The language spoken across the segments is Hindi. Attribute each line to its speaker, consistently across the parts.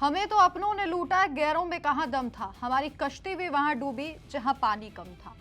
Speaker 1: हमें तो अपनों ने लूटा, गैरों में कहां दम था। हमारी कश्ती भी वहां डूबी जहां पानी कम था।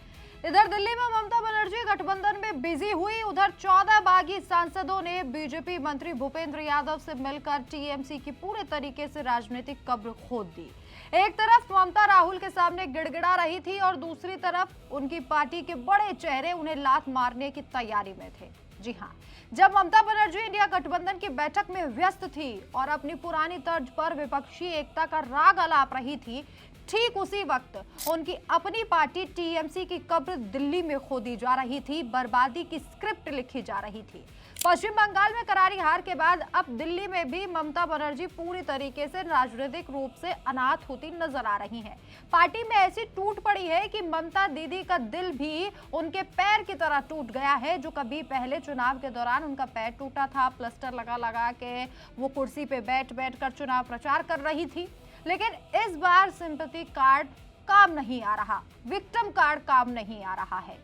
Speaker 1: इधर दिल्ली में ममता बनर्जी गठबंधन में बिजी हुई। उधर 14 बागी सांसदों ने बीजेपी मंत्री भूपेंद्र यादव से मिलकर टीएमसी की पूरे तरीके से राजनीतिक कब्र खोद दी। एक तरफ ममता राहुल के सामने गिड़गिड़ा रही थी और दूसरी तरफ उनकी पार्टी के बड़े चेहरे उन्हें लात मारने की तैयारी में थे। जी हां, जब ममता बनर्जी इंडिया गठबंधन की बैठक में व्यस्त थी और अपनी पुरानी तर्ज पर विपक्षी एकता का राग अलाप रही थी, ठीक उसी वक्त उनकी अपनी पार्टी टीएमसी की कब्र दिल्ली में खोदी जा रही थी, बर्बादी की स्क्रिप्ट लिखी जा रही थी। पश्चिम बंगाल में करारी हार के बाद अब दिल्ली में भी ममता बनर्जी पूरी तरीके से राजनीतिक रूप से अनाथ होती नजर आ रही हैं। पार्टी में ऐसी टूट पड़ी है कि ममता दीदी का दिल भी उनके पैर की तरह टूट गया है। जो कभी पहले चुनाव के दौरान उनका पैर टूटा था, प्लास्टर लगा लगा के वो कुर्सी पे बैठ बैठ कर चुनाव प्रचार कर रही थी, लेकिन इस बार सिंपैथी कार्ड काम नहीं आ रहा, विक्टिम कार्ड काम नहीं आ रहा है।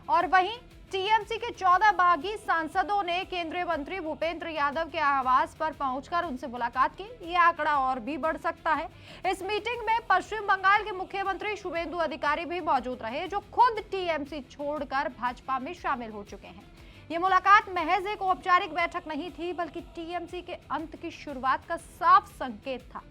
Speaker 1: और वहीं टीएमसी के 14 बागी सांसदों ने केंद्रीय मंत्री भूपेंद्र यादव के आवास पर पहुंचकर उनसे मुलाकात की। ये आंकड़ा और भी बढ़ सकता है। इस मीटिंग में पश्चिम बंगाल के मुख्यमंत्री शुभेंदु अधिकारी भी मौजूद रहे, जो खुद टीएमसी छोड़कर भाजपा में शामिल हो चुके हैं। ये मुलाकात महज एक औपचारिक बैठक नहीं थी, बल्कि टीएमसी के अंत की शुरुआत का साफ संकेत था।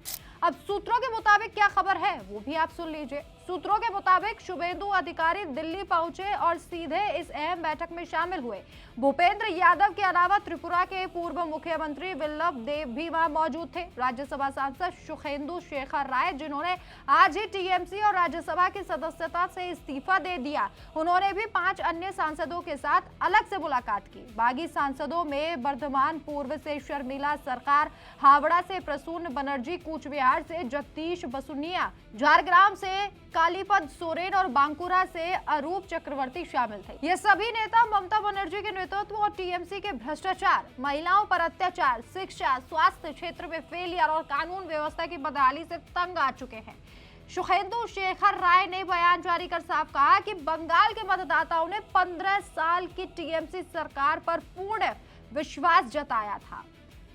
Speaker 1: अब सूत्रों के मुताबिक क्या खबर है वो भी आप सुन लीजिए। सूत्रों के मुताबिक शुभेंदु अधिकारी दिल्ली पहुंचे और सीधे इस अहम बैठक में शामिल हुए। भूपेंद्र यादव के अलावा त्रिपुरा के पूर्व मुख्यमंत्री विल्लभ देव भी वहां मौजूद थे। राज्यसभा सांसद सुखेंदु शेखर राय, जिन्होंने आज ही टीएमसी और राज्यसभा की सदस्यता से इस्तीफा दे दिया, उन्होंने भी 5 अन्य सांसदों के साथ अलग से मुलाकात की। बागी सांसदों में बर्धमान पूर्व से शर्मिला सरकार, हावड़ा से प्रसून बनर्जी, कूचबिहार से जगदीश बसुनिया, झारग्राम से कालीपद सोरेन और बांकुरा से अरूप चक्रवर्ती शामिल थे। ये सभी नेता ममता बनर्जी के नेतृत्व और टीएमसी के भ्रष्टाचार, महिलाओं पर अत्याचार, शिक्षा, स्वास्थ्य क्षेत्र में फेलियर और कानून व्यवस्था की बदहाली से तंग आ चुके हैं। सुखेंदु शेखर राय ने बयान जारी कर साफ कहा कि बंगाल के मतदाताओं ने 15 साल की टीएमसी सरकार पर पूर्ण विश्वास जताया था।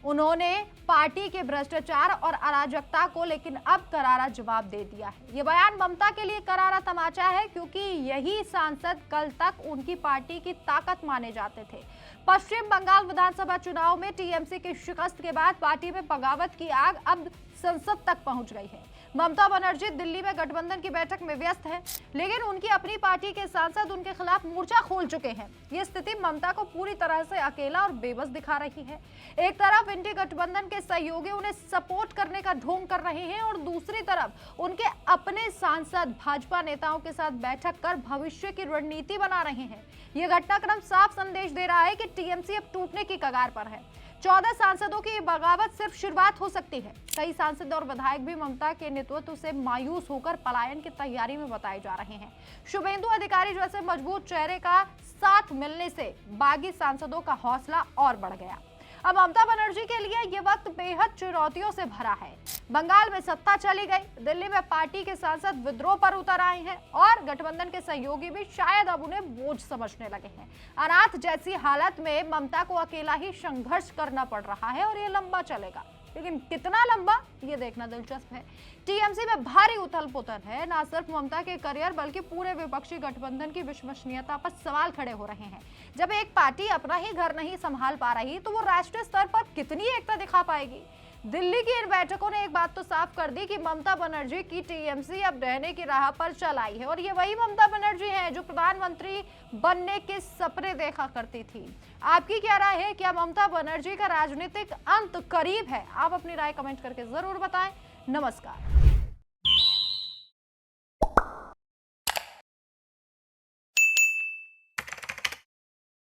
Speaker 1: उन्होंने पार्टी के भ्रष्टाचार और अराजकता को लेकिन अब करारा जवाब दे दिया है। ये बयान ममता के लिए करारा तमाचा है, क्योंकि यही सांसद कल तक उनकी पार्टी की ताकत माने जाते थे। पश्चिम बंगाल विधानसभा चुनाव में टीएमसी की शिकस्त के बाद पार्टी में बगावत की आग अब संसद तक पहुंच गई है। ममता बनर्जी दिल्ली में गठबंधन की बैठक में व्यस्त है, लेकिन उनकी अपनी पार्टी के सांसद उनके खिलाफ मोर्चा खोल चुके हैं। ये स्थिति ममता को पूरी तरह से अकेला और बेबस दिखा रही है। एक तरफ इंडी गठबंधन के सहयोगी उन्हें सपोर्ट करने का ढोंग कर रहे हैं और दूसरी तरफ उनके अपने सांसद भाजपा नेताओं के साथ बैठक कर भविष्य की रणनीति बना रहे हैं। ये घटनाक्रम साफ संदेश दे रहा है कि टीएमसी अब टूटने की कगार पर है। 14 सांसदों की बगावत सिर्फ शुरुआत हो सकती है। कई सांसद और विधायक भी ममता के नेतृत्व से मायूस होकर पलायन की तैयारी में बताए जा रहे हैं। शुभेंदु अधिकारी जैसे मजबूत चेहरे का साथ मिलने से बागी सांसदों का हौसला और बढ़ गया। अब ममता बनर्जी के लिए ये वक्त बेहद चुनौतियों से भरा है। बंगाल में सत्ता चली गई, दिल्ली में पार्टी के सांसद विद्रोह पर उतर आए हैं और गठबंधन के सहयोगी भी शायद अब उन्हें बोझ समझने लगे हैं। अनाथ जैसी हालत में ममता को अकेला ही संघर्ष करना पड़ रहा है और ये लंबा चलेगा, लेकिन कितना लंबा ये देखना दिलचस्प है। टीएमसी में भारी उथल पुथल है। ना सिर्फ ममता के करियर बल्कि पूरे विपक्षी गठबंधन की विश्वसनीयता पर सवाल खड़े हो रहे हैं। जब एक पार्टी अपना ही घर नहीं संभाल पा रही तो वो राष्ट्रीय स्तर पर कितनी एकता दिखा पाएगी। दिल्ली की इन बैठकों ने एक बात तो साफ कर दी कि ममता बनर्जी की टीएमसी अब रहने की राह पर चल आई है और ये वही ममता बनर्जी है जो प्रधानमंत्री बनने के सपने देखा करती थी। आपकी क्या राय है? क्या ममता बनर्जी का राजनीतिक अंत करीब है? आप अपनी राय कमेंट करके जरूर बताएं। नमस्कार।